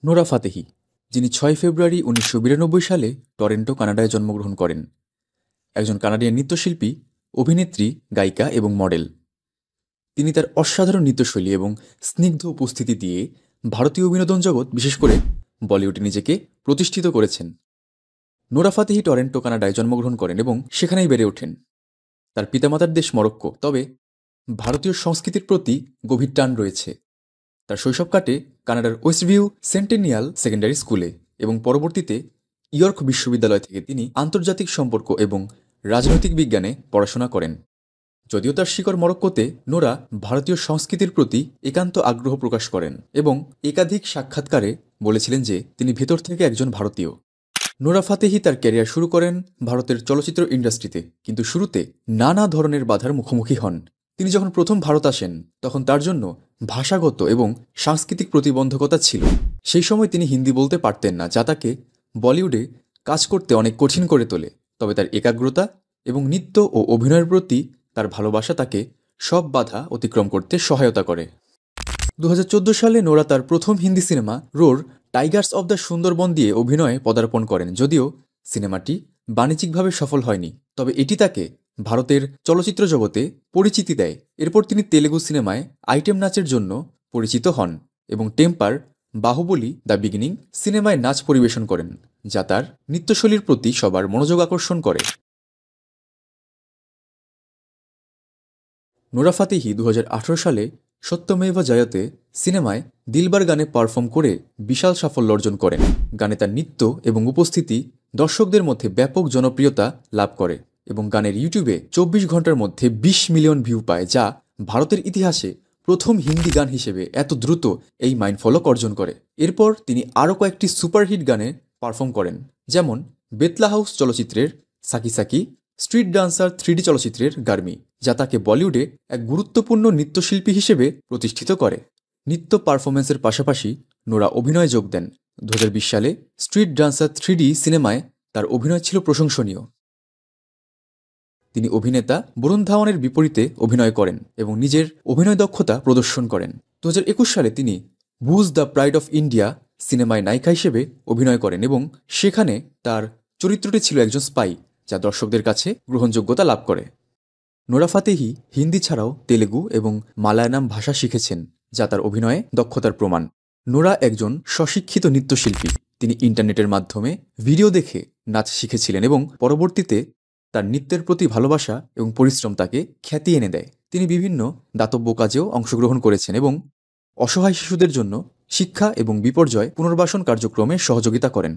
Nora Fatehi, যিনি ৬ ফেব্রুয়ারি ১৯৯২ সালে Toronto, কানাডায় জন্মগ্রহণ করেন, একজন কানাডিয়ান নৃত্যশিল্পী, অভিনেত্রী, গায়িকা এবং মডেল। তিনি তার অসাধারণ নৃত্যশৈলী এবং স্নিগ্ধ উপস্থিতি দিয়ে ভারতীয় বিনোদন জগৎ, বিশেষ করে বলিউডে নিজেকে প্রতিষ্ঠিত করেছেন। নোরা ফাতেহি টরন্টো, কানাডায় জন্মগ্রহণ করেন এবং সেখানেই বেড়ে ওঠেন। তার পিতামাতার দেশ মরক্কো, তবে ভারতীয় সংস্কৃতির প্রতি গভীর টান রয়েছে। তার শৈশব কাটে কানাডার ওয়েস্টভিউ সেন্টেনিয়াল সেকেন্ডারি স্কুলে এবং পরবর্তীতে ইয়র্ক বিশ্ববিদ্যালয় থেকে তিনি আন্তর্জাতিক সম্পর্ক এবং রাজনৈতিক বিজ্ঞানে পড়াশোনা করেন। যদিও তার শিকড় মরক্কোতে, নোরা ভারতীয় সংস্কৃতির প্রতি একান্ত আগ্রহ প্রকাশ করেন এবং একাধিক সাক্ষাৎকারে বলেছিলেন যে তিনি ভেতর থেকে একজন ভারতীয়। নোরা ফাতেহি তার ক্যারিয়ার শুরু করেন ভারতের চলচ্চিত্র ইন্ডাস্ট্রিতে, কিন্তু শুরুতে নানা ধরনের বাধার মুখোমুখি হন। তিনি যখন প্রথম ভারত আসেন, তখন তার জন্য ভাষাগত এবং সাংস্কৃতিক প্রতিবন্ধকতা ছিল। সেই সময় তিনি হিন্দি বলতে পারতেন না, যা তাকে বলিউডে কাজ করতে অনেক কঠিন করে তোলে। তবে তার একাগ্রতা এবং নৃত্য ও অভিনয়ের প্রতি তার ভালোবাসা তাকে সব বাধা অতিক্রম করতে সহায়তা করে। ২০১৪ সালে নোরা তার প্রথম হিন্দি সিনেমা Roar Tigers of the Sundarban দিয়ে অভিনয়ে পদার্পণ করেন। যদিও সিনেমাটি বাণিজ্যিকভাবে সফল হয়নি, তবে এটি তাকে ভারতের চলচ্চিত্র জগতে পরিচিতি দেয়। এরপর তিনি তেলেগু সিনেমায় আইটেম নাচের জন্য পরিচিত হন এবং টেম্পার, বাহুবলী, দ্য বিগিনিং সিনেমায় নাচ পরিবেশন করেন, যা তার নৃত্যশৈলীর প্রতি সবার মনোযোগ আকর্ষণ করে। নোরা ফাতেহি ২০১৮ সালে সত্যমেভ জয়তে সিনেমায় দিলবার গানে পারফর্ম করে বিশাল সাফল্য অর্জন করেন। গানে তার নৃত্য এবং উপস্থিতি দর্শকদের মধ্যে ব্যাপক জনপ্রিয়তা লাভ করে এবং গানের ইউটিউবে ২৪ ঘন্টার মধ্যে ২০ মিলিয়ন ভিউ পায়, যা ভারতের ইতিহাসে প্রথম হিন্দি গান হিসেবে এত দ্রুত এই মাইন্ডফলক অর্জন করে। এরপর তিনি আরও কয়েকটি সুপারহিট গানে পারফর্ম করেন, যেমন বেতলা হাউস চলচ্চিত্রের সাকি সাকি, স্ট্রিট ডান্সার ৩ডি চলচ্চিত্রের গার্মি, যা তাকে বলিউডে এক গুরুত্বপূর্ণ নৃত্যশিল্পী হিসেবে প্রতিষ্ঠিত করে। নৃত্য পারফরমেন্সের পাশাপাশি নোরা অভিনয়ে যোগ দেন। ২০২০ সালে স্ট্রিট ডান্সার ৩ডি সিনেমায় তার অভিনয় ছিল প্রশংসনীয়। তিনি অভিনেতা বরুণ ধাওয়ানের বিপরীতে অভিনয় করেন এবং নিজের অভিনয় দক্ষতা প্রদর্শন করেন। ২০২১ সালে তিনি বুজ দ্য প্রাইড অফ ইন্ডিয়া সিনেমায় নায়িকা হিসেবে অভিনয় করেন এবং সেখানে তার চরিত্রটি ছিল একজন স্পাই, যা দর্শকদের কাছে গ্রহণযোগ্যতা লাভ করে। নোরা ফাতেহি হিন্দি ছাড়াও তেলেগু এবং মালায়ালাম ভাষা শিখেছেন, যা তার অভিনয়ে দক্ষতার প্রমাণ। নোরা একজন স্বশিক্ষিত নৃত্যশিল্পী। তিনি ইন্টারনেটের মাধ্যমে ভিডিও দেখে নাচ শিখেছিলেন এবং পরবর্তীতে তার নৃত্যের প্রতি ভালোবাসা এবং পরিশ্রম তাকে খ্যাতি এনে দেয়। তিনি বিভিন্ন দাতব্য কাজেও অংশগ্রহণ করেছেন এবং অসহায় শিশুদের জন্য শিক্ষা এবং বিপর্যয় পুনর্বাসন কার্যক্রমে সহযোগিতা করেন।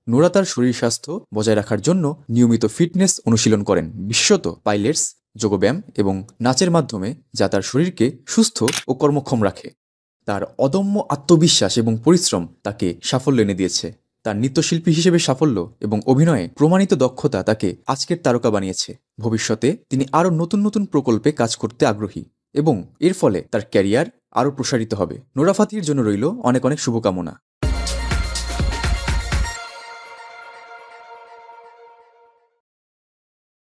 নোরা তার শরীর স্বাস্থ্য বজায় রাখার জন্য নিয়মিত ফিটনেস অনুশীলন করেন, বিশেষত পাইলেটস, যোগব্যায়াম এবং নাচের মাধ্যমে, যা তার শরীরকে সুস্থ ও কর্মক্ষম রাখে। তার অদম্য আত্মবিশ্বাস এবং পরিশ্রম তাকে সাফল্য এনে দিয়েছে। তার নৃত্যশিল্পী হিসেবে সাফল্য এবং অভিনয়ে প্রমাণিত দক্ষতা তাকে আজকের তারকা বানিয়েছে। ভবিষ্যতে তিনি আরও নতুন নতুন প্রকল্পে কাজ করতে আগ্রহী এবং এর ফলে তার ক্যারিয়ার আরও প্রসারিত হবে। নোরা ফাতেহির জন্য রইল অনেক অনেক শুভকামনা।